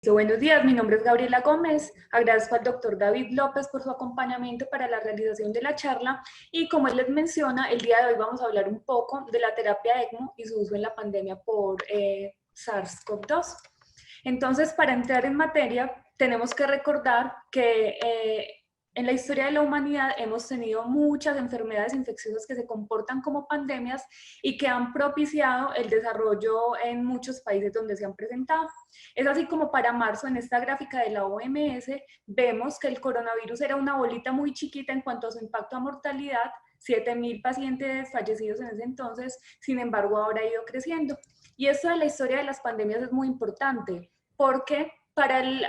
Buenos días, mi nombre es Gabriela Gómez. Agradezco al doctor David López por su acompañamiento para la realización de la charla y como él les menciona, el día de hoy vamos a hablar un poco de la terapia ECMO y su uso en la pandemia por SARS-CoV-2. Entonces, para entrar en materia, tenemos que recordar que en la historia de la humanidad hemos tenido muchas enfermedades infecciosas que se comportan como pandemias y que han propiciado el desarrollo en muchos países donde se han presentado. Es así como para marzo, en esta gráfica de la OMS, vemos que el coronavirus era una bolita muy chiquita en cuanto a su impacto a mortalidad, 7.000 pacientes fallecidos en ese entonces, sin embargo ahora ha ido creciendo. Y esto de la historia de las pandemias es muy importante, porque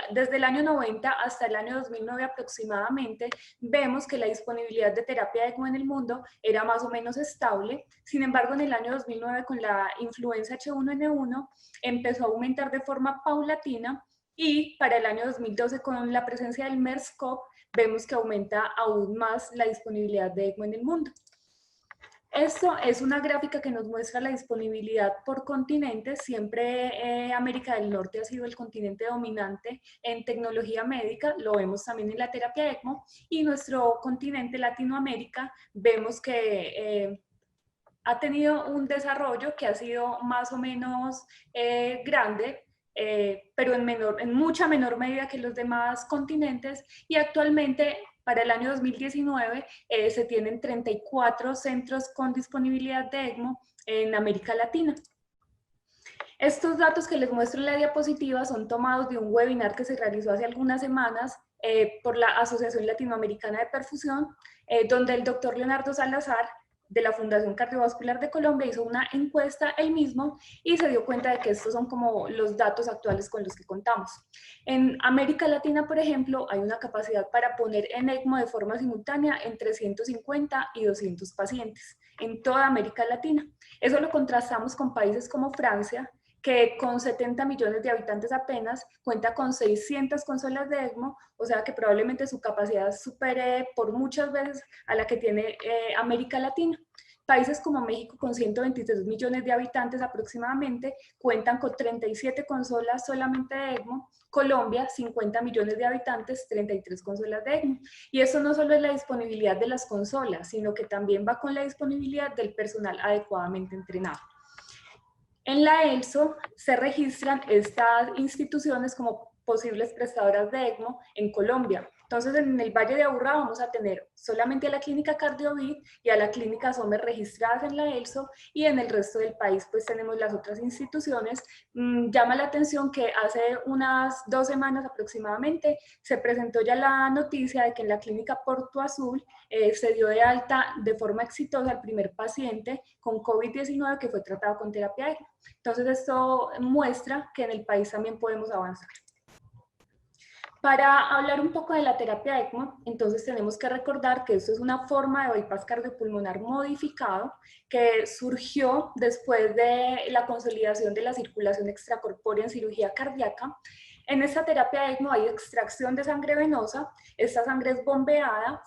desde el año 90 hasta el año 2009 aproximadamente, vemos que la disponibilidad de terapia ECMO en el mundo era más o menos estable. Sin embargo, en el año 2009, con la influenza H1N1, empezó a aumentar de forma paulatina y para el año 2012, con la presencia del MERS-CoV, vemos que aumenta aún más la disponibilidad de ECMO en el mundo. Esto es una gráfica que nos muestra la disponibilidad por continente. Siempre América del Norte ha sido el continente dominante en tecnología médica, lo vemos también en la terapia ECMO, y nuestro continente Latinoamérica vemos que ha tenido un desarrollo que ha sido más o menos grande, pero en mucha menor medida que los demás continentes, y actualmente para el año 2019 se tienen 34 centros con disponibilidad de ECMO en América Latina. Estos datos que les muestro en la diapositiva son tomados de un webinar que se realizó hace algunas semanas por la Asociación Latinoamericana de Perfusión, donde el doctor Leonardo Salazar de la Fundación Cardiovascular de Colombia hizo una encuesta él mismo y se dio cuenta de que estos son como los datos actuales con los que contamos. En América Latina, por ejemplo, hay una capacidad para poner en ECMO de forma simultánea entre 150 y 200 pacientes en toda América Latina. Eso lo contrastamos con países como Francia, que con 70 millones de habitantes apenas cuenta con 600 consolas de ECMO, o sea que probablemente su capacidad supere por muchas veces a la que tiene América Latina. Países como México, con 123 millones de habitantes aproximadamente, cuentan con 37 consolas solamente de ECMO. Colombia, 50 millones de habitantes, 33 consolas de ECMO. Y eso no solo es la disponibilidad de las consolas, sino que también va con la disponibilidad del personal adecuadamente entrenado. En la ELSO se registran estas instituciones como posibles prestadoras de ECMO en Colombia. Entonces, en el Valle de Aburrá vamos a tener solamente a la clínica Cardiovid y a la clínica Sommer registradas en la ELSO, y en el resto del país pues tenemos las otras instituciones. Llama la atención que hace unas 2 semanas aproximadamente se presentó ya la noticia de que en la clínica Porto Azul se dio de alta de forma exitosa al primer paciente con COVID-19 que fue tratado con terapia ECMO. Entonces esto muestra que en el país también podemos avanzar. Para hablar un poco de la terapia ECMO, entonces tenemos que recordar que esto es una forma de bypass cardiopulmonar modificado que surgió después de la consolidación de la circulación extracorpórea en cirugía cardíaca. En esta terapia ECMO hay extracción de sangre venosa, esta sangre es bombeada,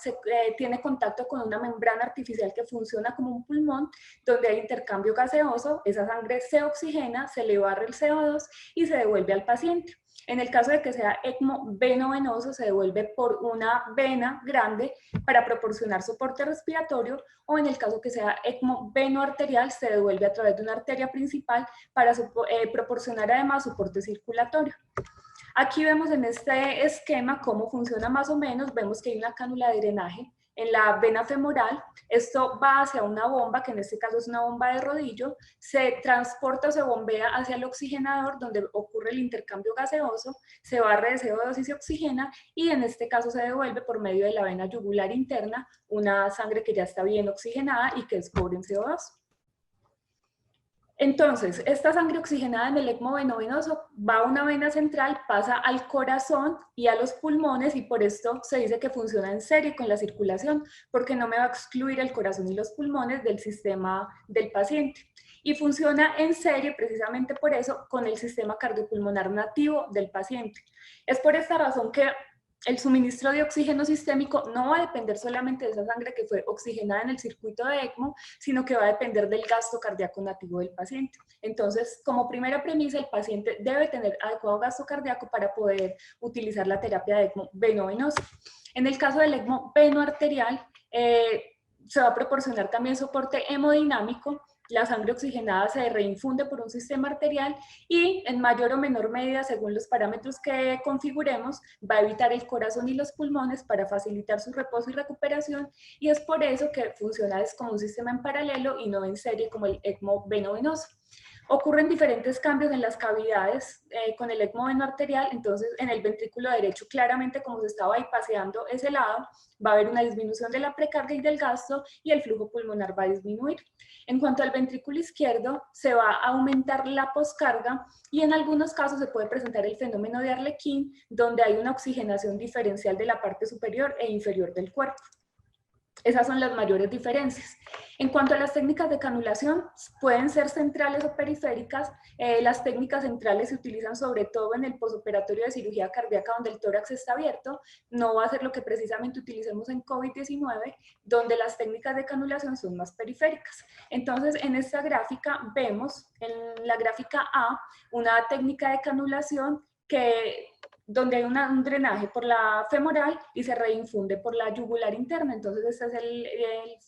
tiene contacto con una membrana artificial que funciona como un pulmón, donde hay intercambio gaseoso, esa sangre se oxigena, se le barre el CO2 y se devuelve al paciente. En el caso de que sea ECMO venovenoso, se devuelve por una vena grande para proporcionar soporte respiratorio, o en el caso que sea ECMO venoarterial, se devuelve a través de una arteria principal para proporcionar además soporte circulatorio. Aquí vemos en este esquema cómo funciona más o menos. Vemos que hay una cánula de drenaje en la vena femoral. Esto va hacia una bomba, que en este caso es una bomba de rodillo, se transporta o se bombea hacia el oxigenador donde ocurre el intercambio gaseoso, se barre de CO2 y se oxigena, y en este caso se devuelve por medio de la vena yugular interna una sangre que ya está bien oxigenada y que es pobre en CO2. Entonces, esta sangre oxigenada en el ECMO venovenoso va a una vena central, pasa al corazón y a los pulmones, y por esto se dice que funciona en serie con la circulación, porque no me va a excluir el corazón y los pulmones del sistema del paciente. Y funciona en serie precisamente por eso con el sistema cardiopulmonar nativo del paciente. Es por esta razón que El suministro de oxígeno sistémico no va a depender solamente de esa sangre que fue oxigenada en el circuito de ECMO, sino que va a depender del gasto cardíaco nativo del paciente. Entonces, como primera premisa, el paciente debe tener adecuado gasto cardíaco para poder utilizar la terapia de ECMO veno-venosa. En el caso del ECMO veno-arterial, se va a proporcionar también soporte hemodinámico. La sangre oxigenada se reinfunde por un sistema arterial y en mayor o menor medida, según los parámetros que configuremos, va a evitar el corazón y los pulmones para facilitar su reposo y recuperación, y es por eso que funciona como un sistema en paralelo y no en serie como el ECMO veno-venoso. Ocurren diferentes cambios en las cavidades con el ECMO veno-arterial. Entonces en el ventrículo derecho, claramente como se estaba bypaseando ese lado, va a haber una disminución de la precarga y del gasto y el flujo pulmonar va a disminuir. En cuanto al ventrículo izquierdo, se va a aumentar la poscarga y en algunos casos se puede presentar el fenómeno de Arlequín, donde hay una oxigenación diferencial de la parte superior e inferior del cuerpo. Esas son las mayores diferencias. En cuanto a las técnicas de canulación, pueden ser centrales o periféricas. Las técnicas centrales se utilizan sobre todo en el posoperatorio de cirugía cardíaca, donde el tórax está abierto. No va a ser lo que precisamente utilicemos en COVID-19, donde las técnicas de canulación son más periféricas. Entonces, en esta gráfica vemos, en la gráfica A, una técnica de canulación donde hay un drenaje por la femoral y se reinfunde por la yugular interna. Entonces este es el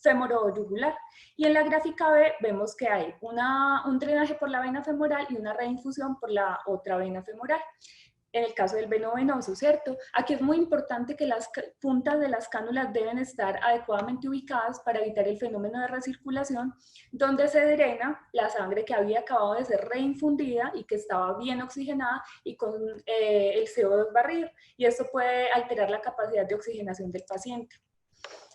fémoro yugular. Y en la gráfica B vemos que hay un drenaje por la vena femoral y una reinfusión por la otra vena femoral. En el caso del veno venoso, ¿cierto? Aquí es muy importante que las puntas de las cánulas deben estar adecuadamente ubicadas para evitar el fenómeno de recirculación, donde se drena la sangre que había acabado de ser reinfundida y que estaba bien oxigenada y con el CO2 barrido, y esto puede alterar la capacidad de oxigenación del paciente.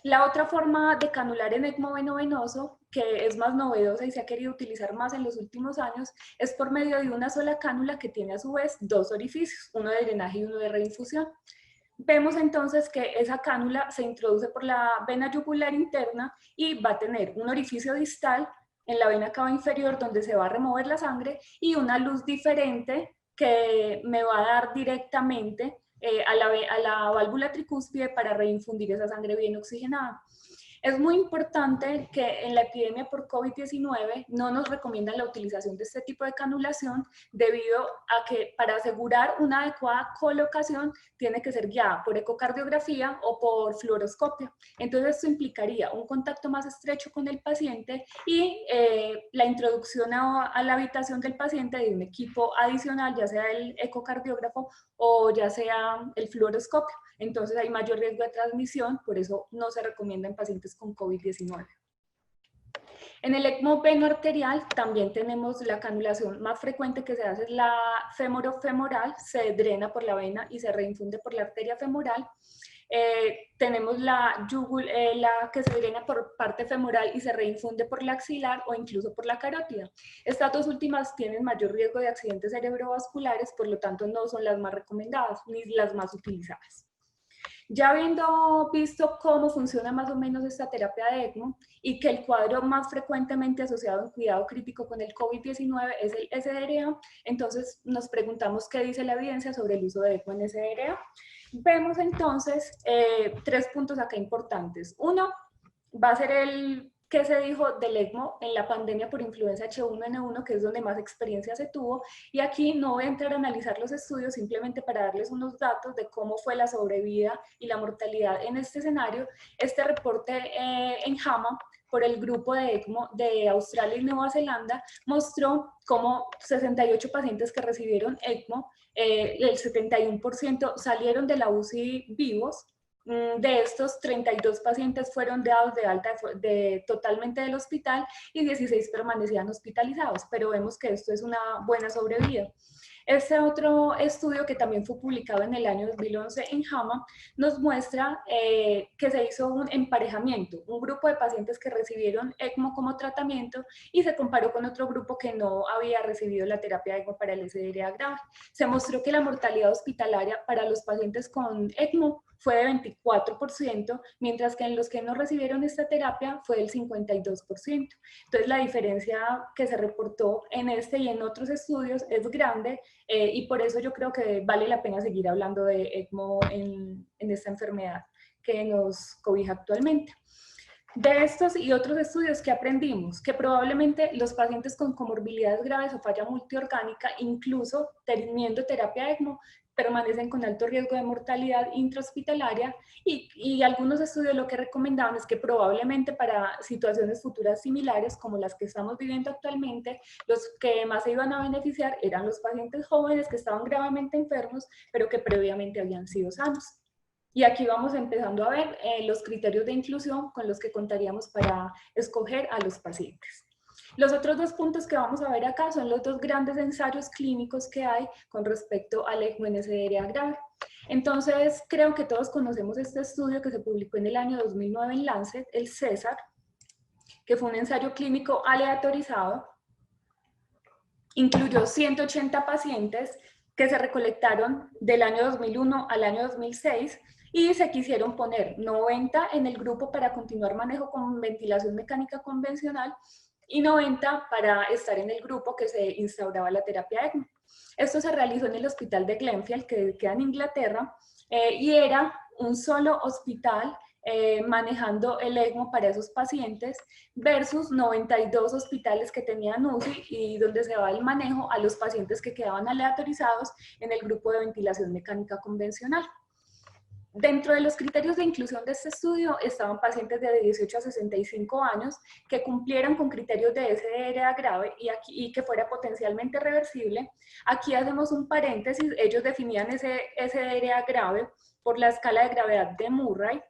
La otra forma de canular en ECMO veno-venoso, que es más novedosa y se ha querido utilizar más en los últimos años, es por medio de una sola cánula que tiene a su vez dos orificios, uno de drenaje y uno de reinfusión. Vemos entonces que esa cánula se introduce por la vena yugular interna y va a tener un orificio distal en la vena cava inferior donde se va a remover la sangre y una luz diferente que me va a dar directamente a la válvula tricúspide para reinfundir esa sangre bien oxigenada. Es muy importante que en la epidemia por COVID-19 no nos recomiendan la utilización de este tipo de canulación debido a que para asegurar una adecuada colocación tiene que ser guiada por ecocardiografía o por fluoroscopio. Entonces esto implicaría un contacto más estrecho con el paciente y la introducción a la habitación del paciente de un equipo adicional, ya sea el ecocardiógrafo o ya sea el fluoroscopio. Entonces hay mayor riesgo de transmisión, por eso no se recomienda en pacientes con COVID-19. En el ECMO veno-arterial también tenemos la canulación más frecuente que se hace, es la femoro-femoral, se drena por la vena y se reinfunde por la arteria femoral. Tenemos la que se drena por parte femoral y se reinfunde por la axilar o incluso por la carótida. Estas dos últimas tienen mayor riesgo de accidentes cerebrovasculares, por lo tanto no son las más recomendadas ni las más utilizadas. Ya habiendo visto cómo funciona más o menos esta terapia de ECMO y que el cuadro más frecuentemente asociado en cuidado crítico con el COVID-19 es el SDRA, entonces nos preguntamos qué dice la evidencia sobre el uso de ECMO en SDRA. Vemos entonces 3 puntos acá importantes. Uno, va a ser el que se dijo del ECMO en la pandemia por influenza H1N1, que es donde más experiencia se tuvo, y aquí no voy a entrar a analizar los estudios, simplemente para darles unos datos de cómo fue la sobrevida y la mortalidad en este escenario. Este reporte en JAMA por el grupo de ECMO de Australia y Nueva Zelanda mostró cómo 68 pacientes que recibieron ECMO, el 71% salieron de la UCI vivos. De estos, 32 pacientes fueron dados de alta totalmente del hospital y 16 permanecían hospitalizados, pero vemos que esto es una buena sobrevida. Este otro estudio, que también fue publicado en el año 2011 en JAMA, nos muestra que se hizo un emparejamiento, un grupo de pacientes que recibieron ECMO como tratamiento y se comparó con otro grupo que no había recibido la terapia de ECMO para el SDRA grave. Se mostró que la mortalidad hospitalaria para los pacientes con ECMO fue de 24%, mientras que en los que no recibieron esta terapia fue del 52%. Entonces la diferencia que se reportó en este y en otros estudios es grande y por eso yo creo que vale la pena seguir hablando de ECMO en esta enfermedad que nos cobija actualmente. De estos y otros estudios que aprendimos, que probablemente los pacientes con comorbilidades graves o falla multiorgánica, incluso teniendo terapia ECMO, permanecen con alto riesgo de mortalidad intrahospitalaria y algunos estudios lo que recomendaban es que probablemente para situaciones futuras similares como las que estamos viviendo actualmente, los que más se iban a beneficiar eran los pacientes jóvenes que estaban gravemente enfermos, pero que previamente habían sido sanos. Y aquí vamos empezando a ver los criterios de inclusión con los que contaríamos para escoger a los pacientes. Los otros dos puntos que vamos a ver acá son los dos grandes ensayos clínicos que hay con respecto al ECMO en SDRA grave. Entonces, creo que todos conocemos este estudio que se publicó en el año 2009 en Lancet, el CESAR, que fue un ensayo clínico aleatorizado. Incluyó 180 pacientes que se recolectaron del año 2001 al año 2006 y se quisieron poner 90 en el grupo para continuar manejo con ventilación mecánica convencional y 90 para estar en el grupo que se instauraba la terapia ECMO. Esto se realizó en el hospital de Glenfield, que queda en Inglaterra, y era un solo hospital manejando el ECMO para esos pacientes versus 92 hospitales que tenían UCI y donde se daba el manejo a los pacientes que quedaban aleatorizados en el grupo de ventilación mecánica convencional. Dentro de los criterios de inclusión de este estudio estaban pacientes de 18 a 65 años que cumplieran con criterios de SDRA grave y que fuera potencialmente reversible. Aquí hacemos un paréntesis, ellos definían ese SDRA grave por la escala de gravedad de Murray.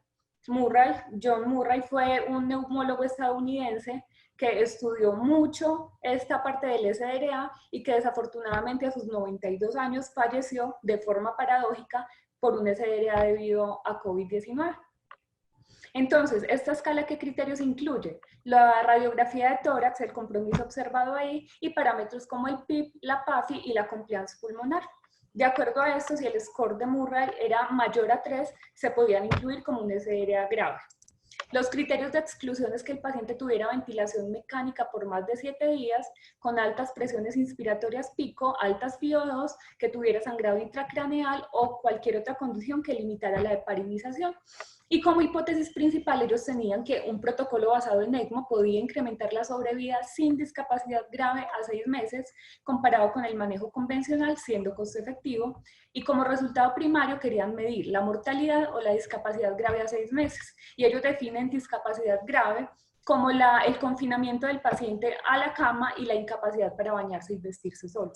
John Murray fue un neumólogo estadounidense que estudió mucho esta parte del SDRA y que desafortunadamente a sus 92 años falleció de forma paradójica por un SDRA debido a COVID-19. Entonces, ¿esta escala qué criterios incluye? La radiografía de tórax, el compromiso observado ahí, y parámetros como el PIB, la PAFI y la compliance pulmonar. De acuerdo a esto, si el score de Murray era mayor a 3, se podían incluir como un SDRA grave. Los criterios de exclusión es que el paciente tuviera ventilación mecánica por más de 7 días, con altas presiones inspiratorias pico, altas FiO2, que tuviera sangrado intracraneal o cualquier otra condición que limitara la heparinización. Y como hipótesis principal, ellos tenían que un protocolo basado en ECMO podía incrementar la sobrevida sin discapacidad grave a 6 meses, comparado con el manejo convencional, siendo costo efectivo. Y como resultado primario querían medir la mortalidad o la discapacidad grave a 6 meses. Y ellos definen discapacidad grave como el confinamiento del paciente a la cama y la incapacidad para bañarse y vestirse solo.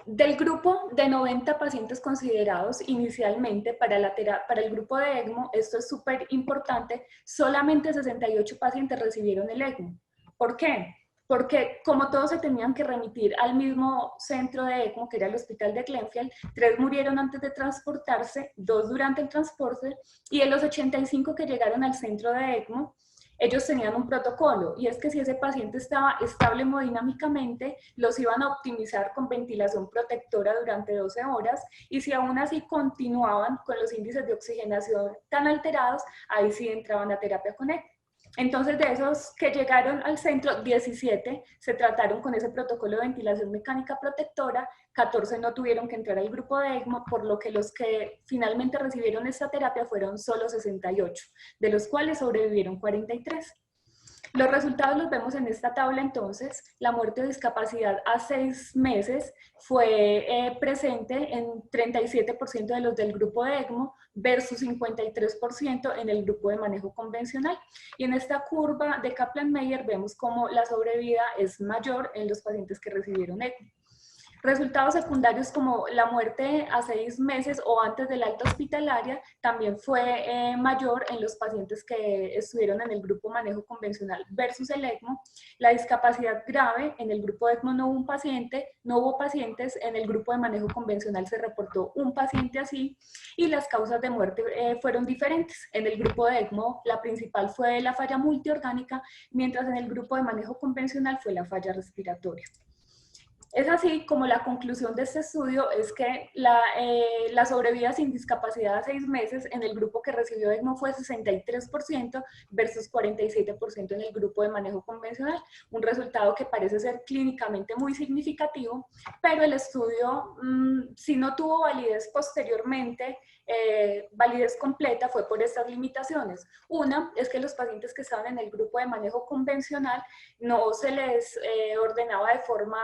Del grupo de 90 pacientes considerados inicialmente para el grupo de ECMO, esto es súper importante, solamente 68 pacientes recibieron el ECMO. ¿Por qué? Porque como todos se tenían que remitir al mismo centro de ECMO, que era el hospital de Glenfield, 3 murieron antes de transportarse, 2 durante el transporte, y de los 85 que llegaron al centro de ECMO, ellos tenían un protocolo, y es que si ese paciente estaba estable hemodinámicamente, los iban a optimizar con ventilación protectora durante 12 horas, y si aún así continuaban con los índices de oxigenación tan alterados, ahí sí entraban a terapia con ECMO. Entonces, de esos que llegaron al centro, 17 se trataron con ese protocolo de ventilación mecánica protectora, 14 no tuvieron que entrar al grupo de ECMO, por lo que los que finalmente recibieron esta terapia fueron solo 68, de los cuales sobrevivieron 43. Los resultados los vemos en esta tabla entonces. La muerte o discapacidad a 6 meses fue presente en 37% de los del grupo de ECMO versus 53% en el grupo de manejo convencional. Y en esta curva de Kaplan-Meier vemos cómo la sobrevida es mayor en los pacientes que recibieron ECMO. Resultados secundarios como la muerte a 6 meses o antes del alta hospitalaria también fue mayor en los pacientes que estuvieron en el grupo manejo convencional versus el ECMO. La discapacidad grave, en el grupo de ECMO no hubo pacientes, en el grupo de manejo convencional se reportó un paciente así, y las causas de muerte fueron diferentes. En el grupo de ECMO la principal fue la falla multiorgánica, mientras en el grupo de manejo convencional fue la falla respiratoria. Es así como la conclusión de este estudio es que la sobrevida sin discapacidad a 6 meses en el grupo que recibió ECMO fue 63% versus 47% en el grupo de manejo convencional, un resultado que parece ser clínicamente muy significativo, pero el estudio, si no tuvo validez posteriormente, validez completa, fue por estas limitaciones. Una es que los pacientes que estaban en el grupo de manejo convencional no se les ordenaba de forma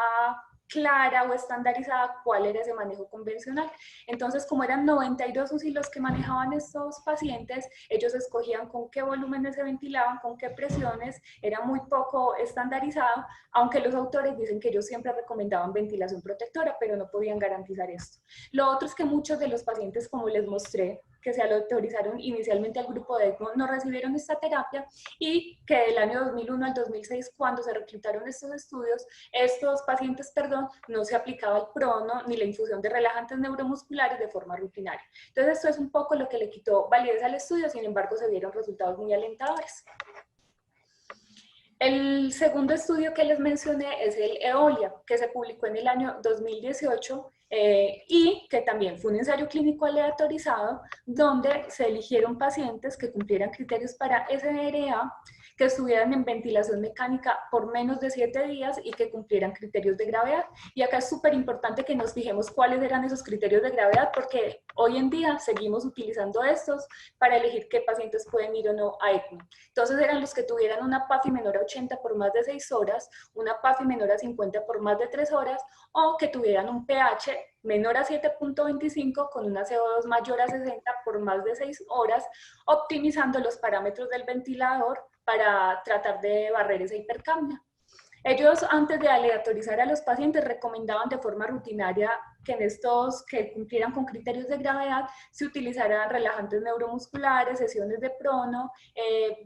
clara o estandarizada cuál era ese manejo convencional. Entonces, como eran 92 UCI los que manejaban estos pacientes, ellos escogían con qué volúmenes se ventilaban, con qué presiones, era muy poco estandarizado, aunque los autores dicen que ellos siempre recomendaban ventilación protectora, pero no podían garantizar esto. Lo otro es que muchos de los pacientes, como les mostré, que se autorizaron inicialmente al grupo de ECMO, no recibieron esta terapia y que del año 2001 al 2006, cuando se reclutaron estos estudios, estos pacientes, no se aplicaba el prono ni la infusión de relajantes neuromusculares de forma rutinaria. Entonces esto es un poco lo que le quitó validez al estudio, sin embargo se vieron resultados muy alentadores. El segundo estudio que les mencioné es el EOLIA, que se publicó en el año 2018 y que también fue un ensayo clínico aleatorizado donde se eligieron pacientes que cumplieran criterios para SDRA, que estuvieran en ventilación mecánica por menos de 7 días y que cumplieran criterios de gravedad. Y acá es súper importante que nos fijemos cuáles eran esos criterios de gravedad, porque hoy en día seguimos utilizando estos para elegir qué pacientes pueden ir o no a ECMO. Entonces eran los que tuvieran una PAFI menor a 80 por más de 6 horas, una PAFI menor a 50 por más de 3 horas, o que tuvieran un pH menor a 7.25 con una CO2 mayor a 60 por más de 6 horas, optimizando los parámetros del ventilador para tratar de barrer esa hipercapnia. Ellos, antes de aleatorizar a los pacientes, recomendaban de forma rutinaria que en estos que cumplieran con criterios de gravedad se utilizaran relajantes neuromusculares, sesiones de prono,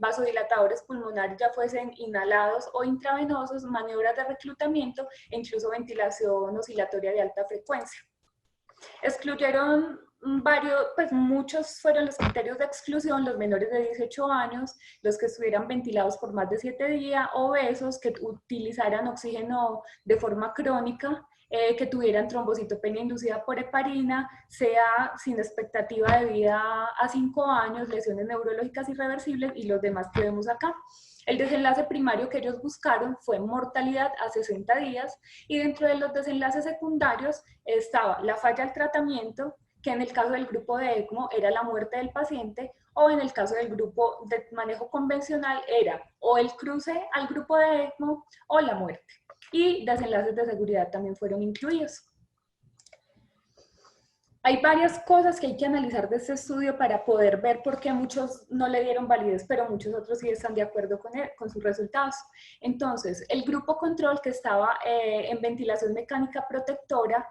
vasodilatadores pulmonares, ya fuesen inhalados o intravenosos, maniobras de reclutamiento e incluso ventilación oscilatoria de alta frecuencia. Excluyeron muchos fueron los criterios de exclusión: los menores de 18 años, los que estuvieran ventilados por más de 7 días, obesos, que utilizaran oxígeno de forma crónica, que tuvieran trombocitopenia inducida por heparina, sea sin expectativa de vida a 5 años, lesiones neurológicas irreversibles y los demás que vemos acá. El desenlace primario que ellos buscaron fue mortalidad a 60 días y dentro de los desenlaces secundarios estaba la falla al tratamiento, que en el caso del grupo de ECMO era la muerte del paciente, o en el caso del grupo de manejo convencional era o el cruce al grupo de ECMO o la muerte. Y desenlaces de seguridad también fueron incluidos. Hay varias cosas que hay que analizar de este estudio para poder ver por qué muchos no le dieron validez, pero muchos otros sí están de acuerdo con sus resultados. Entonces, el grupo control que estaba en ventilación mecánica protectora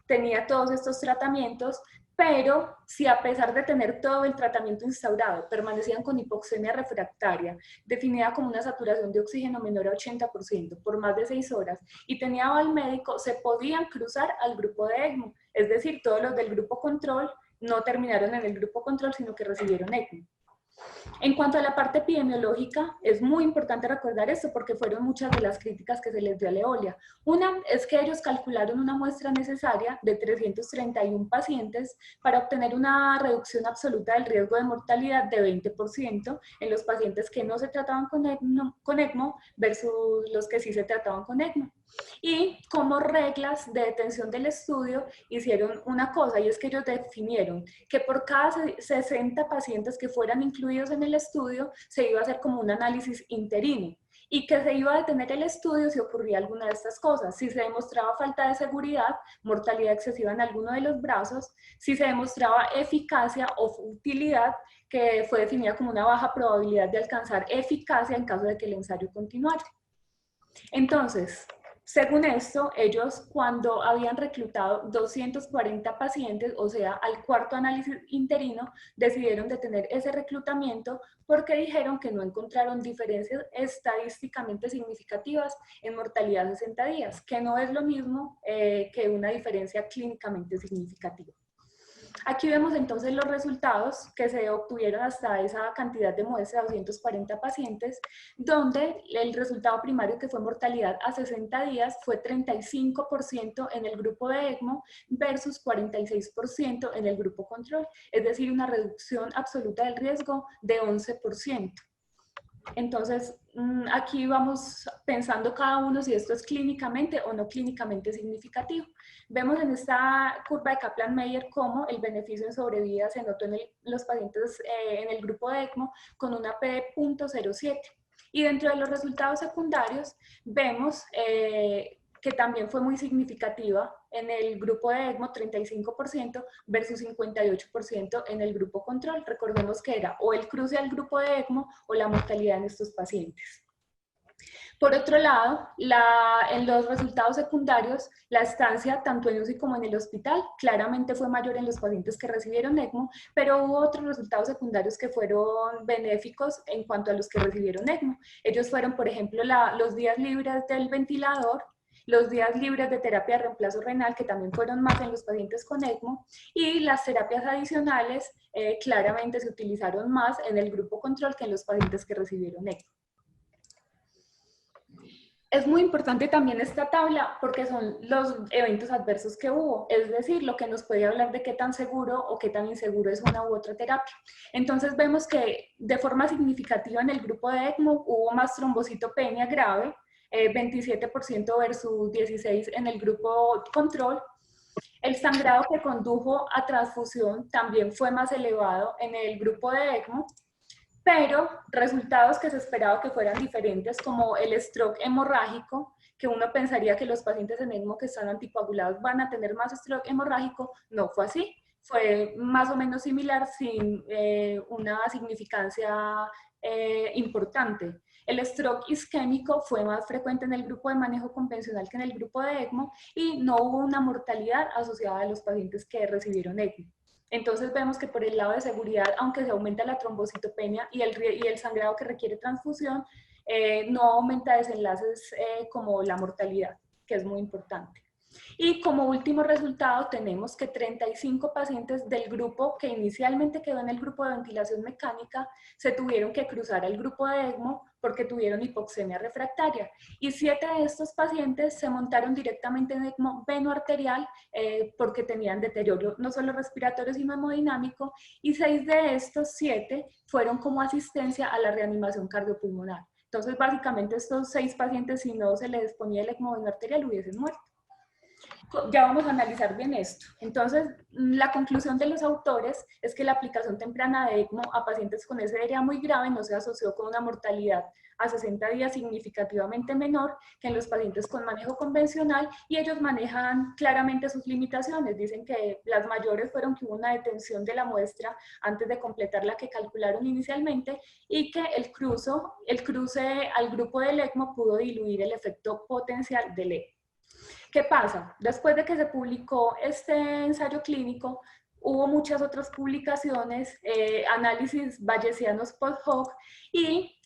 tenía todos estos tratamientos, pero si a pesar de tener todo el tratamiento instaurado, permanecían con hipoxemia refractaria, definida como una saturación de oxígeno menor a 80% por más de 6 horas, y tenía aval médico, se podían cruzar al grupo de ECMO. Es decir, todos los del grupo control no terminaron en el grupo control, sino que recibieron ECMO. En cuanto a la parte epidemiológica, es muy importante recordar esto porque fueron muchas de las críticas que se les dio a Eolia. Una es que ellos calcularon una muestra necesaria de 331 pacientes para obtener una reducción absoluta del riesgo de mortalidad de 20% en los pacientes que no se trataban con ECMO versus los que sí se trataban con ECMO. Y como reglas de detención del estudio hicieron una cosa, y es que ellos definieron que por cada 60 pacientes que fueran incluidos en el estudio se iba a hacer como un análisis interino y que se iba a detener el estudio si ocurría alguna de estas cosas: si se demostraba falta de seguridad, mortalidad excesiva en alguno de los brazos, si se demostraba eficacia o utilidad, que fue definida como una baja probabilidad de alcanzar eficacia en caso de que el ensayo continuara. Entonces, según esto, ellos, cuando habían reclutado 240 pacientes, o sea, al cuarto análisis interino, decidieron detener ese reclutamiento porque dijeron que no encontraron diferencias estadísticamente significativas en mortalidad de 60 días, que no es lo mismo que una diferencia clínicamente significativa. Aquí vemos entonces los resultados que se obtuvieron hasta esa cantidad de muestra, 240 pacientes, donde el resultado primario, que fue mortalidad a 60 días, fue 35% en el grupo de ECMO versus 46% en el grupo control, es decir, una reducción absoluta del riesgo de 11%. Entonces, aquí vamos pensando cada uno si esto es clínicamente o no clínicamente significativo. Vemos en esta curva de Kaplan-Meier cómo el beneficio en sobrevida se notó en los pacientes en el grupo de ECMO con una P de 0.07. Y dentro de los resultados secundarios vemos que también fue muy significativa en el grupo de ECMO, 35% versus 58% en el grupo control. Recordemos que era o el cruce al grupo de ECMO o la mortalidad en estos pacientes. Por otro lado, en los resultados secundarios, la estancia tanto en UCI como en el hospital claramente fue mayor en los pacientes que recibieron ECMO, pero hubo otros resultados secundarios que fueron benéficos en cuanto a los que recibieron ECMO. Ellos fueron, por ejemplo, los días libres del ventilador, los días libres de terapia de reemplazo renal, que también fueron más en los pacientes con ECMO, y las terapias adicionales claramente se utilizaron más en el grupo control que en los pacientes que recibieron ECMO. Es muy importante también esta tabla porque son los eventos adversos que hubo, es decir, lo que nos puede hablar de qué tan seguro o qué tan inseguro es una u otra terapia. Entonces vemos que de forma significativa en el grupo de ECMO hubo más trombocitopenia grave, 27% versus 16% en el grupo control. El sangrado que condujo a transfusión también fue más elevado en el grupo de ECMO, pero resultados que se esperaba que fueran diferentes, como el stroke hemorrágico, que uno pensaría que los pacientes en ECMO que están anticoagulados van a tener más stroke hemorrágico, no fue así. Fue más o menos similar sin una significancia importante. El stroke isquémico fue más frecuente en el grupo de manejo convencional que en el grupo de ECMO y no hubo una mortalidad asociada a los pacientes que recibieron ECMO. Entonces vemos que por el lado de seguridad, aunque se aumenta la trombocitopenia y el sangrado que requiere transfusión, no aumenta desenlaces como la mortalidad, que es muy importante. Y como último resultado tenemos que 35 pacientes del grupo que inicialmente quedó en el grupo de ventilación mecánica se tuvieron que cruzar al grupo de ECMO porque tuvieron hipoxemia refractaria. Y 7 de estos pacientes se montaron directamente en ECMO venoarterial porque tenían deterioro no solo respiratorio sino hemodinámico, y 6 de estos 7 fueron como asistencia a la reanimación cardiopulmonar. Entonces básicamente estos 6 pacientes, si no se les ponía el ECMO venoarterial, hubiesen muerto. Ya vamos a analizar bien esto. Entonces, la conclusión de los autores es que la aplicación temprana de ECMO a pacientes con SDRA muy grave no se asoció con una mortalidad a 60 días significativamente menor que en los pacientes con manejo convencional, y ellos manejan claramente sus limitaciones. Dicen que las mayores fueron que hubo una detención de la muestra antes de completar la que calcularon inicialmente y que el cruce al grupo del ECMO pudo diluir el efecto potencial del ECMO. ¿Qué pasa? Después de que se publicó este ensayo clínico, hubo muchas otras publicaciones, análisis bayesianos post-hoc, y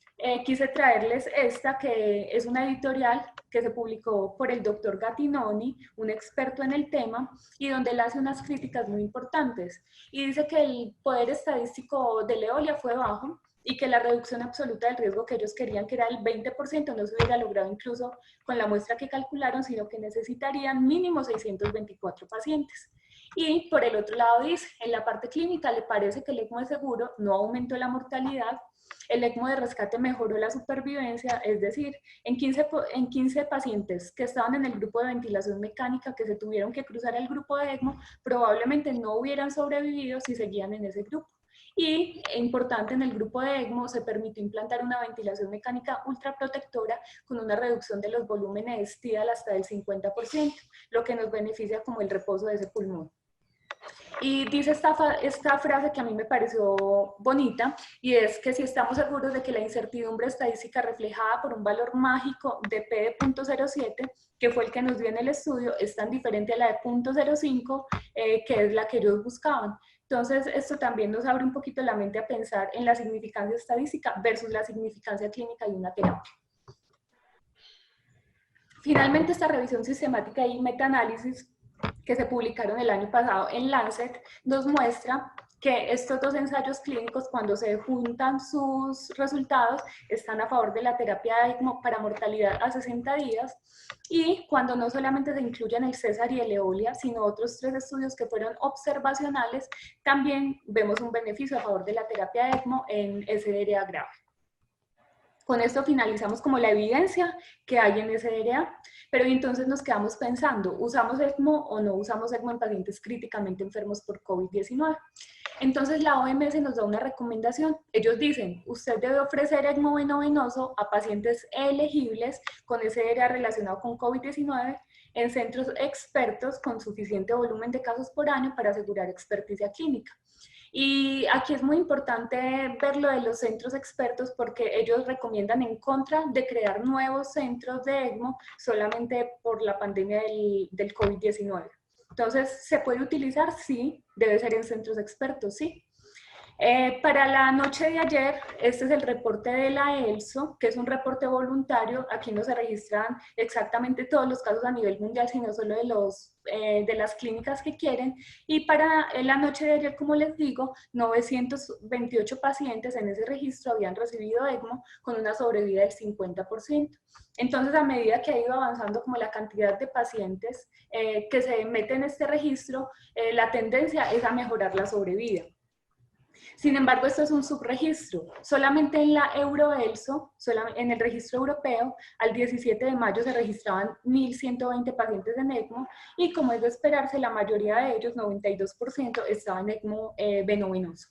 quise traerles esta, que es una editorial que se publicó por el doctor Gattinoni, un experto en el tema, y donde él hace unas críticas muy importantes. Y dice que el poder estadístico de Eolia fue bajo, y que la reducción absoluta del riesgo que ellos querían, que era el 20%, no se hubiera logrado incluso con la muestra que calcularon, sino que necesitarían mínimo 624 pacientes. Y por el otro lado dice, en la parte clínica le parece que el ECMO es seguro, no aumentó la mortalidad, el ECMO de rescate mejoró la supervivencia, es decir, en 15 pacientes que estaban en el grupo de ventilación mecánica que se tuvieron que cruzar al grupo de ECMO, probablemente no hubieran sobrevivido si seguían en ese grupo. Y importante, en el grupo de ECMO se permitió implantar una ventilación mecánica ultraprotectora con una reducción de los volúmenes TIDAL hasta del 50%, lo que nos beneficia como el reposo de ese pulmón. Y dice esta frase que a mí me pareció bonita, y es que si estamos seguros de que la incertidumbre estadística reflejada por un valor mágico de P de 0.07, que fue el que nos dio en el estudio, es tan diferente a la de 0.05, que es la que ellos buscaban. Entonces, esto también nos abre un poquito la mente a pensar en la significancia estadística versus la significancia clínica de una terapia. Finalmente, esta revisión sistemática y metaanálisis que se publicaron el año pasado en Lancet, nos muestra que estos dos ensayos clínicos, cuando se juntan sus resultados, están a favor de la terapia ECMO para mortalidad a 60 días, y cuando no solamente se incluyen el César y el Eolia, sino otros 3 estudios que fueron observacionales, también vemos un beneficio a favor de la terapia ECMO en SDRA grave. Con esto finalizamos como la evidencia que hay en SDRA, pero entonces nos quedamos pensando, ¿usamos ECMO o no usamos ECMO en pacientes críticamente enfermos por COVID-19? Entonces la OMS nos da una recomendación. Ellos dicen, usted debe ofrecer ECMO veno-venoso a pacientes elegibles con SDRA relacionado con COVID-19 en centros expertos con suficiente volumen de casos por año para asegurar experticia clínica. Y aquí es muy importante ver lo de los centros expertos porque ellos recomiendan en contra de crear nuevos centros de ECMO solamente por la pandemia del COVID-19. Entonces, ¿se puede utilizar? Sí. ¿Debe ser en centros expertos? Sí. Para la noche de ayer, este es el reporte de la ELSO, que es un reporte voluntario. Aquí no se registran exactamente todos los casos a nivel mundial, sino solo de las clínicas que quieren. Y para la noche de ayer, como les digo, 928 pacientes en ese registro habían recibido ECMO con una sobrevida del 50%. Entonces, a medida que ha ido avanzando como la cantidad de pacientes que se meten en este registro, la tendencia es a mejorar la sobrevida. Sin embargo, esto es un subregistro. Solamente en la EuroELSO, en el registro europeo, al 17 de mayo se registraban 1.120 pacientes en ECMO y, como es de esperarse, la mayoría de ellos, 92%, estaban en ECMO veno-venoso.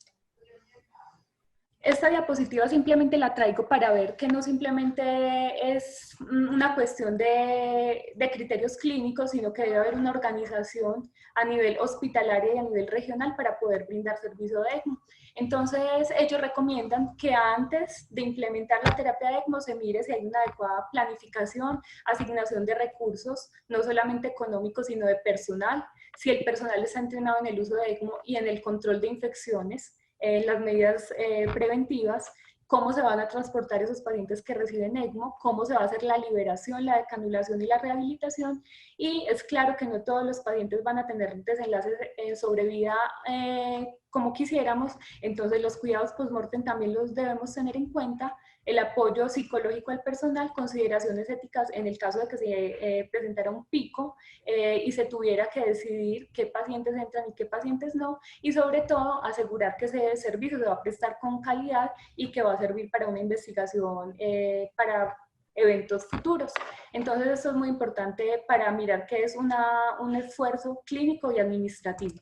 Esta diapositiva simplemente la traigo para ver que no simplemente es una cuestión de criterios clínicos, sino que debe haber una organización a nivel hospitalario y a nivel regional para poder brindar servicio de ECMO. Entonces, ellos recomiendan que antes de implementar la terapia de ECMO se mire si hay una adecuada planificación, asignación de recursos, no solamente económicos, sino de personal, si el personal está entrenado en el uso de ECMO y en el control de infecciones, las medidas preventivas, cómo se van a transportar esos pacientes que reciben ECMO, cómo se va a hacer la liberación, la decanulación y la rehabilitación. Y es claro que no todos los pacientes van a tener desenlaces sobre vida como quisiéramos, entonces los cuidados post-mortem también los debemos tener en cuenta, el apoyo psicológico al personal, consideraciones éticas en el caso de que se presentara un pico y se tuviera que decidir qué pacientes entran y qué pacientes no, y sobre todo asegurar que ese servicio se va a prestar con calidad y que va a servir para una investigación para eventos futuros. Entonces esto es muy importante para mirar que es un esfuerzo clínico y administrativo.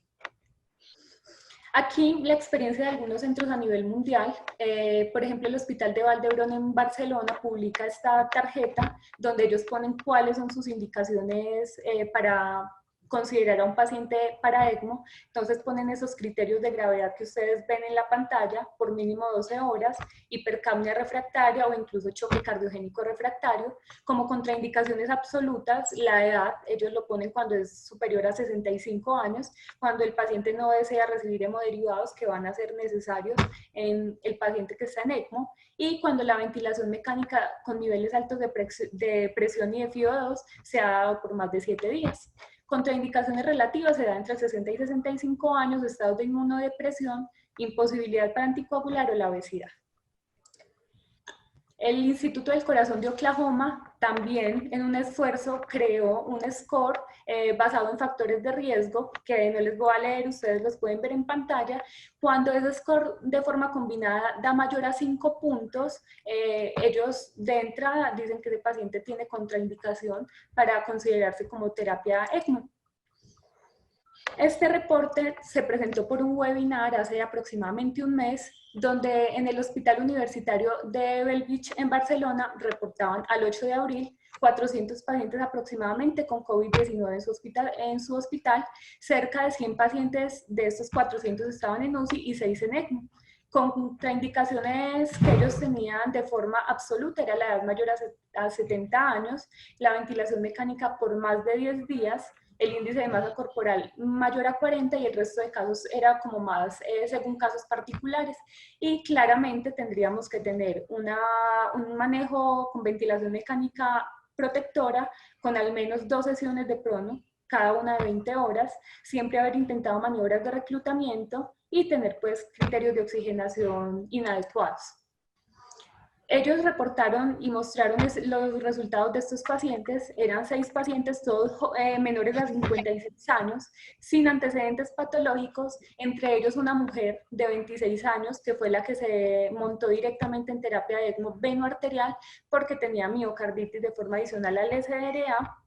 Aquí la experiencia de algunos centros a nivel mundial, por ejemplo el Hospital de Vall-d'Hebron en Barcelona publica esta tarjeta donde ellos ponen cuáles son sus indicaciones para considerar a un paciente para ECMO. Entonces ponen esos criterios de gravedad que ustedes ven en la pantalla, por mínimo 12 horas, hipercapnia refractaria o incluso choque cardiogénico refractario. Como contraindicaciones absolutas, la edad, ellos lo ponen cuando es superior a 65 años, cuando el paciente no desea recibir hemoderivados que van a ser necesarios en el paciente que está en ECMO, y cuando la ventilación mecánica con niveles altos de presión y de FiO2 se ha dado por más de 7 días. Contraindicaciones relativas se dan entre 60 y 65 años, estados de inmunodepresión, imposibilidad para anticoagular o la obesidad. El Instituto del Corazón de Oklahoma también en un esfuerzo creó un score basado en factores de riesgo, que no les voy a leer, ustedes los pueden ver en pantalla. Cuando ese score de forma combinada da mayor a 5 puntos, ellos de entrada dicen que ese paciente tiene contraindicación para considerarse como terapia ECMO. Este reporte se presentó por un webinar hace aproximadamente un mes, donde en el Hospital Universitario de Bellvitge en Barcelona reportaban al 8 de abril 400 pacientes aproximadamente con COVID-19 en su hospital. Cerca de 100 pacientes de estos 400 estaban en UCI y 6 en ECMO. Contraindicaciones que ellos tenían de forma absoluta era la edad mayor a 70 años, la ventilación mecánica por más de 10 días, el índice de masa corporal mayor a 40 y el resto de casos era como más según casos particulares. Y claramente tendríamos que tener un manejo con ventilación mecánica protectora con al menos 2 sesiones de prono, cada una de 20 horas, siempre haber intentado maniobras de reclutamiento y tener pues criterios de oxigenación inadecuados. Ellos reportaron y mostraron los resultados de estos pacientes. Eran 6 pacientes, todos menores de 56 años, sin antecedentes patológicos, entre ellos una mujer de 26 años, que fue la que se montó directamente en terapia de ECMO venoarterial porque tenía miocarditis de forma adicional al SDRA.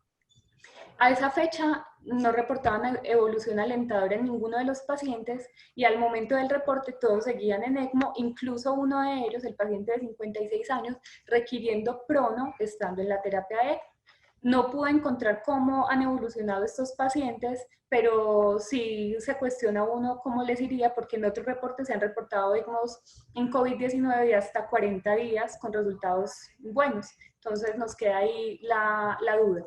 A esa fecha no reportaban evolución alentadora en ninguno de los pacientes y al momento del reporte todos seguían en ECMO, incluso uno de ellos, el paciente de 56 años, requiriendo prono estando en la terapia ECMO. No pude encontrar cómo han evolucionado estos pacientes, pero sí se cuestiona uno cómo les iría, porque en otros reportes se han reportado ECMOs en COVID-19 de hasta 40 días con resultados buenos. Entonces nos queda ahí la duda.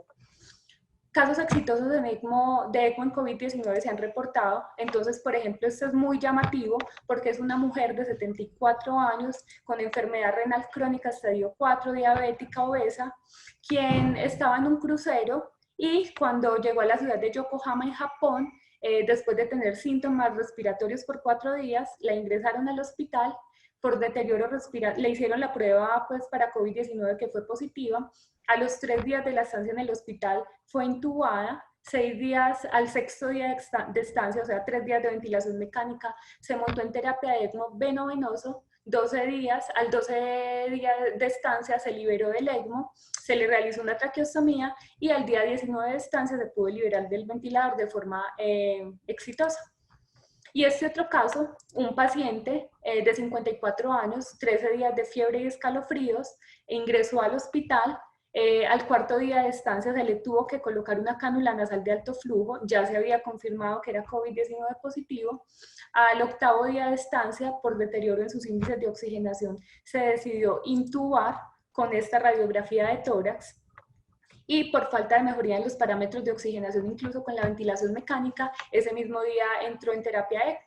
Casos exitosos de ECMO en COVID-19 se han reportado. Entonces, por ejemplo, esto es muy llamativo porque es una mujer de 74 años con enfermedad renal crónica estadio 4, diabética, obesa, quien estaba en un crucero y cuando llegó a la ciudad de Yokohama, en Japón, después de tener síntomas respiratorios por 4 días, la ingresaron al hospital por deterioro respiratorio, le hicieron la prueba pues, para COVID-19 que fue positiva. A los 3 días de la estancia en el hospital fue intubada, 6 días, al 6º día de estancia, o sea, 3 días de ventilación mecánica, se montó en terapia de ECMO veno-venoso, 12 días, al 12 día de estancia se liberó del ECMO, se le realizó una traqueostomía y al día 19 de estancia se pudo liberar del ventilador de forma exitosa. Y este otro caso, un paciente de 54 años, 13 días de fiebre y escalofríos, ingresó al hospital. Al 4º día de estancia se le tuvo que colocar una cánula nasal de alto flujo, ya se había confirmado que era COVID-19 positivo. Al 8º día de estancia, por deterioro en sus índices de oxigenación, se decidió intubar con esta radiografía de tórax. Y por falta de mejoría en los parámetros de oxigenación, incluso con la ventilación mecánica, ese mismo día entró en terapia ECMO.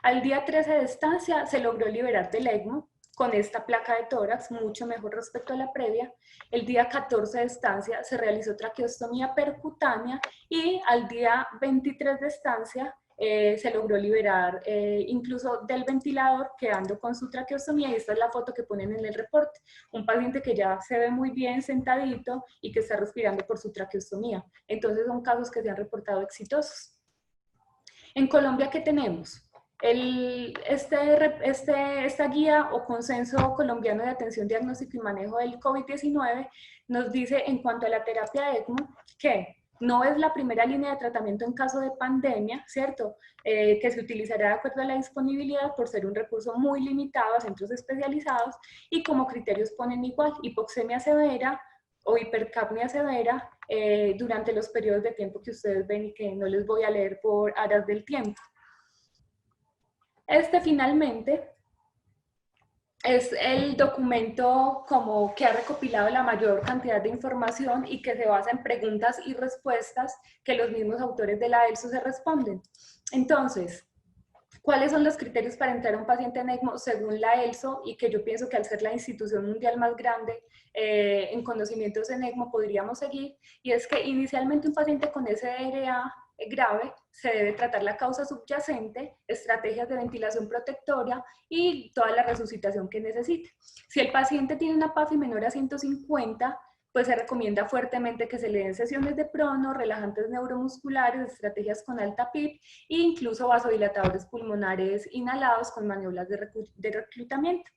Al día 13 de estancia se logró liberar del ECMO con esta placa de tórax, mucho mejor respecto a la previa. El día 14 de estancia se realizó traqueostomía percutánea y al día 23 de estancia se logró liberar incluso del ventilador, quedando con su traqueostomía, y esta es la foto que ponen en el reporte. Un paciente que ya se ve muy bien sentadito y que está respirando por su traqueostomía. Entonces son casos que se han reportado exitosos. En Colombia, ¿qué tenemos? Esta guía o consenso colombiano de atención, diagnóstico y manejo del COVID-19 nos dice en cuanto a la terapia de ECMO que no es la primera línea de tratamiento en caso de pandemia, ¿cierto? Que se utilizará de acuerdo a la disponibilidad por ser un recurso muy limitado a centros especializados, y como criterios ponen igual hipoxemia severa o hipercapnia severa durante los periodos de tiempo que ustedes ven y que no les voy a leer por aras del tiempo. Este finalmente es el documento como que ha recopilado la mayor cantidad de información y que se basa en preguntas y respuestas que los mismos autores de la ELSO se responden. Entonces, ¿cuáles son los criterios para entrar a un paciente en ECMO según la ELSO? Y que yo pienso que al ser la institución mundial más grande en conocimientos en ECMO podríamos seguir, y es que inicialmente un paciente con SDRA grave se debe tratar la causa subyacente, estrategias de ventilación protectora y toda la resucitación que necesite. Si el paciente tiene una PAFI menor a 150, pues se recomienda fuertemente que se le den sesiones de prono, relajantes neuromusculares, estrategias con alta PIP e incluso vasodilatadores pulmonares inhalados con maniobras de reclutamiento.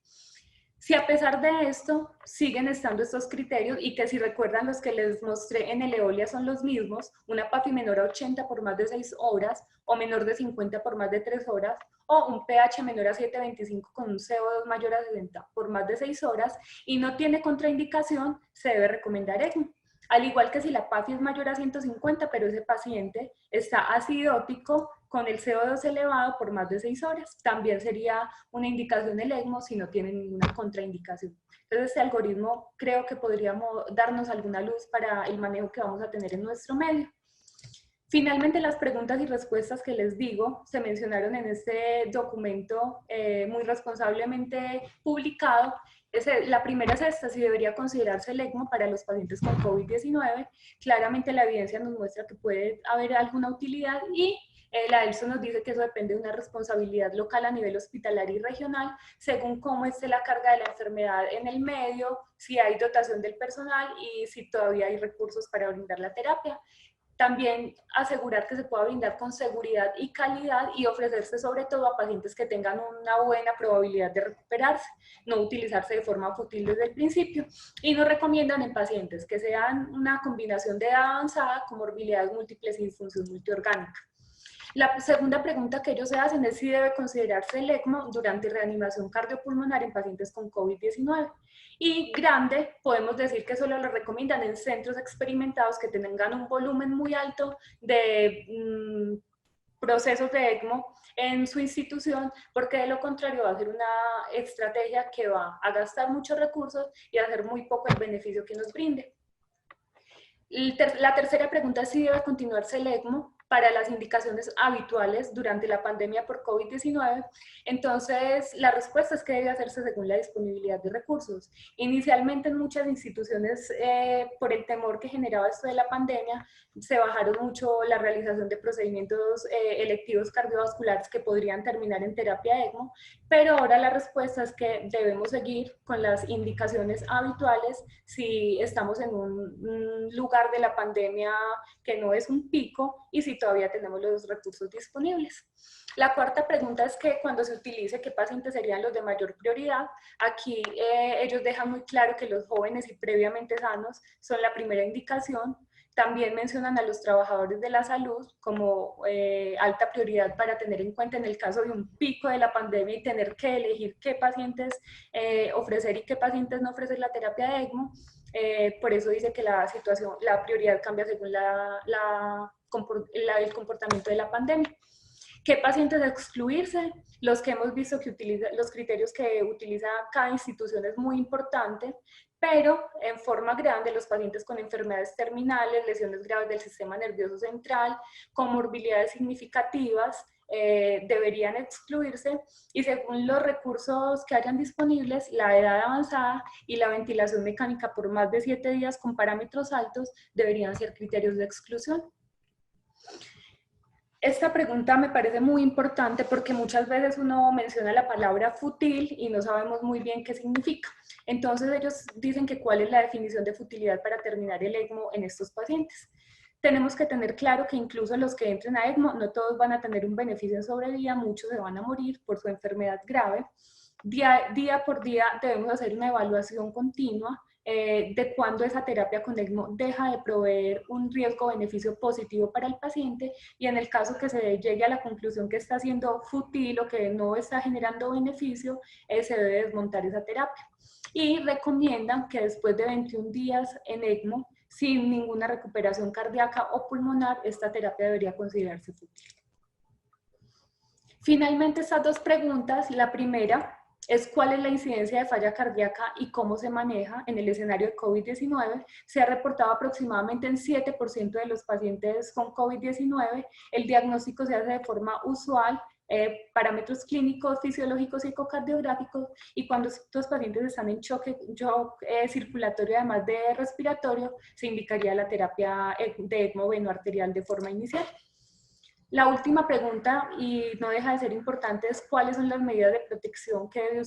Si a pesar de esto siguen estando estos criterios, y que si recuerdan los que les mostré en el EOLIA son los mismos, una PAFI menor a 80 por más de 6 horas o menor de 50 por más de 3 horas, o un pH menor a 7.25 con un CO2 mayor a 60 por más de 6 horas y no tiene contraindicación, se debe recomendar ECMO. Al igual que si la PAFI es mayor a 150, pero ese paciente está acidótico con el CO2 elevado por más de 6 horas, también sería una indicación del ECMO si no tiene ninguna contraindicación. Entonces, este algoritmo creo que podríamos darnos alguna luz para el manejo que vamos a tener en nuestro medio. Finalmente, las preguntas y respuestas que les digo se mencionaron en este documento muy responsablemente publicado, La primera es esta: si debería considerarse el ECMO para los pacientes con COVID-19. Claramente la evidencia nos muestra que puede haber alguna utilidad, y la ELSO nos dice que eso depende de una responsabilidad local a nivel hospitalario y regional, según cómo esté la carga de la enfermedad en el medio, si hay dotación del personal y si todavía hay recursos para brindar la terapia. También asegurar que se pueda brindar con seguridad y calidad, y ofrecerse sobre todo a pacientes que tengan una buena probabilidad de recuperarse, no utilizarse de forma fútil desde el principio. Y nos recomiendan en pacientes que sean una combinación de edad avanzada, comorbilidades múltiples y disfunción multiorgánica. La segunda pregunta que ellos se hacen es si debe considerarse el ECMO durante reanimación cardiopulmonar en pacientes con COVID-19. Y grande, podemos decir que solo lo recomiendan en centros experimentados que tengan un volumen muy alto de procesos de ECMO en su institución, porque de lo contrario va a ser una estrategia que va a gastar muchos recursos y a hacer muy poco el beneficio que nos brinde. La tercera pregunta es si debe continuarse el ECMO para las indicaciones habituales durante la pandemia por COVID-19. Entonces, la respuesta es que debe hacerse según la disponibilidad de recursos. Inicialmente, en muchas instituciones, por el temor que generaba esto de la pandemia, se bajaron mucho la realización de procedimientos electivos cardiovasculares que podrían terminar en terapia ECMO, pero ahora la respuesta es que debemos seguir con las indicaciones habituales si estamos en un lugar de la pandemia que no es un pico y si todavía tenemos los recursos disponibles. La cuarta pregunta es que cuando se utilice, ¿qué pacientes serían los de mayor prioridad? Aquí ellos dejan muy claro que los jóvenes y previamente sanos son la primera indicación. También mencionan a los trabajadores de la salud como alta prioridad para tener en cuenta en el caso de un pico de la pandemia y tener que elegir qué pacientes ofrecer y qué pacientes no ofrecer la terapia de ECMO. Por eso dice que la prioridad cambia según el comportamiento de la pandemia. ¿Qué pacientes excluirse? Los que hemos visto que los criterios que utiliza cada institución es muy importante, pero en forma grande los pacientes con enfermedades terminales, lesiones graves del sistema nervioso central, comorbilidades significativas, deberían excluirse, y según los recursos que hayan disponibles, la edad avanzada y la ventilación mecánica por más de 7 días con parámetros altos deberían ser criterios de exclusión. Esta pregunta me parece muy importante porque muchas veces uno menciona la palabra fútil y no sabemos muy bien qué significa. Entonces ellos dicen que cuál es la definición de futilidad para terminar el ECMO en estos pacientes. Tenemos que tener claro que incluso los que entren a ECMO, no todos van a tener un beneficio en sobrevida, muchos se van a morir por su enfermedad grave. Día por día debemos hacer una evaluación continua de cuándo esa terapia con ECMO deja de proveer un riesgo-beneficio positivo para el paciente, y en el caso que se llegue a la conclusión que está siendo fútil o que no está generando beneficio, se debe desmontar esa terapia. Y recomiendan que después de 21 días en ECMO, sin ninguna recuperación cardíaca o pulmonar, esta terapia debería considerarse fútil. Finalmente, estas dos preguntas, la primera es cuál es la incidencia de falla cardíaca y cómo se maneja en el escenario de COVID-19. Se ha reportado aproximadamente en 7% de los pacientes con COVID-19. El diagnóstico se hace de forma usual, parámetros clínicos, fisiológicos y ecocardiográficos, y cuando estos pacientes están en shock circulatorio además de respiratorio, se indicaría la terapia de ECMO venoarterial de forma inicial. La última pregunta, y no deja de ser importante, es cuáles son las medidas de protección que debe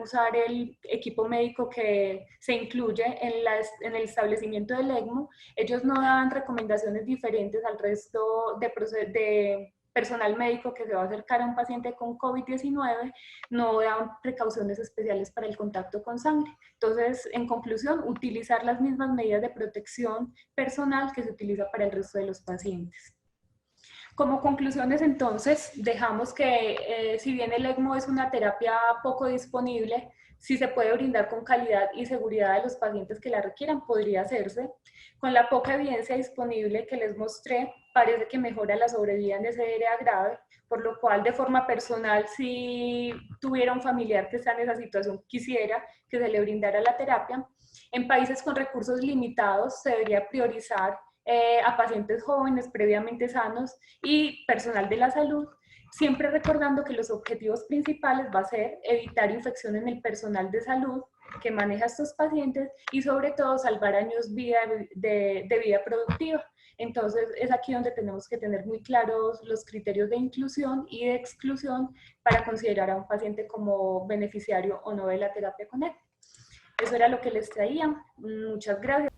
usar el equipo médico que se incluye en el establecimiento del ECMO. Ellos no dan recomendaciones diferentes al resto de personal médico que se va a acercar a un paciente con COVID-19, no dan precauciones especiales para el contacto con sangre. Entonces, en conclusión, utilizar las mismas medidas de protección personal que se utiliza para el resto de los pacientes. Como conclusiones, entonces, dejamos que si bien el ECMO es una terapia poco disponible, si se puede brindar con calidad y seguridad a los pacientes que la requieran, podría hacerse. Con la poca evidencia disponible que les mostré, parece que mejora la sobrevida en SDRA grave, por lo cual de forma personal, si tuviera un familiar que está en esa situación, quisiera que se le brindara la terapia. En países con recursos limitados se debería priorizar a pacientes jóvenes previamente sanos y personal de la salud. siempre recordando que los objetivos principales va a ser evitar infección en el personal de salud que maneja a estos pacientes y sobre todo salvar años de vida productiva. Entonces es aquí donde tenemos que tener muy claros los criterios de inclusión y de exclusión para considerar a un paciente como beneficiario o no de la terapia con él. Eso era lo que les traía. Muchas gracias.